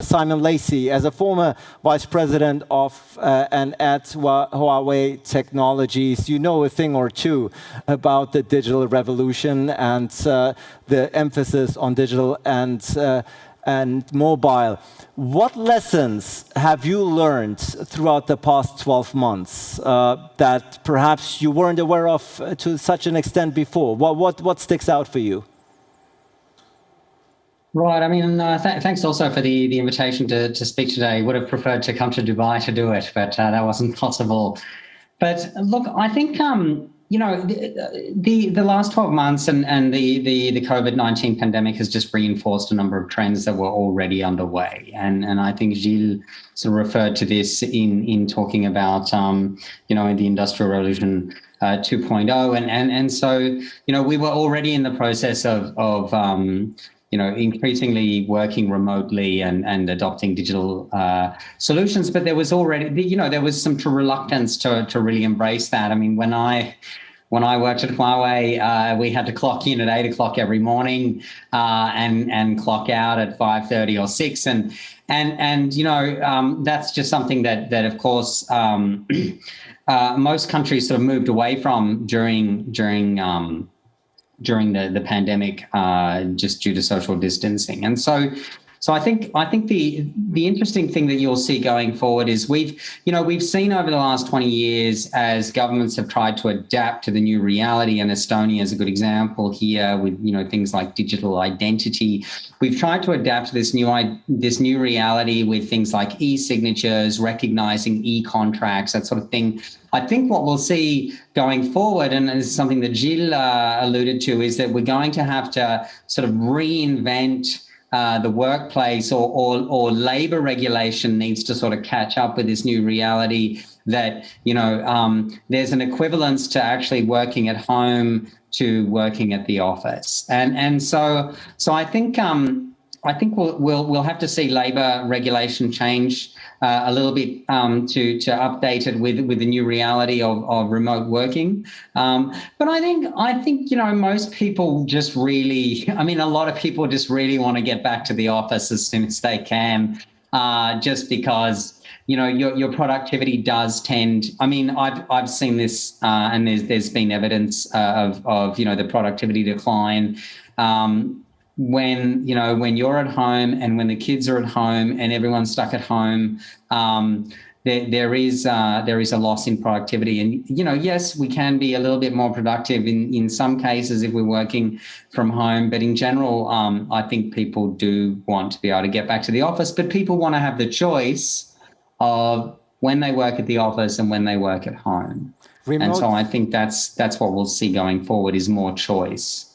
Simon Lacey, as a former vice president of and at Huawei Technologies, you know a thing or two about the digital revolution and the emphasis on digital and mobile. What lessons have you learned throughout the past 12 months that perhaps you weren't aware of to such an extent before? What sticks out for you? Right. I mean, thanks also for the invitation to speak today. Would have preferred to come to Dubai to do it, but that wasn't possible. But look, I think you know, the last 12 months and the COVID-19 pandemic has just reinforced a number of trends that were already underway, and I think Gilles sort of referred to this in talking about you know, the Industrial Revolution 2.0, and so you know, we were already in the process of you know, increasingly working remotely and adopting digital solutions. But there was already, you know, there was some reluctance to really embrace that. I mean, when I worked at Huawei, we had to clock in at 8 o'clock every morning and clock out at 5:30 or 6. And you know, that's just something that of course most countries sort of moved away from during the pandemic, just due to social distancing. And so I think the interesting thing that you'll see going forward is we've seen over the last 20 years as governments have tried to adapt to the new reality, and Estonia is a good example here with, you know, things like digital identity. We've tried to adapt to this new reality with things like e-signatures, recognizing e-contracts, that sort of thing. I think what we'll see going forward, and this is something that Gilles alluded to, is that we're going to have to sort of reinvent the workplace, or labor regulation needs to sort of catch up with this new reality that, you know, there's an equivalence to actually working at home to working at the office. And so I think we'll have to see labor regulation change a little bit to update it with the new reality of remote working. But I think you know, most people just really, I mean, a lot of people just really want to get back to the office as soon as they can, just because, you know, your productivity does tend. I mean, I've seen this, and there's been evidence of you know, the productivity decline. When you're at home and when the kids are at home and everyone's stuck at home, there is a loss in productivity. And, you know, yes, we can be a little bit more productive in some cases if we're working from home, but in general, I think people do want to be able to get back to the office, but people want to have the choice of when they work at the office and when they work at home. And so I think that's what we'll see going forward, is more choice.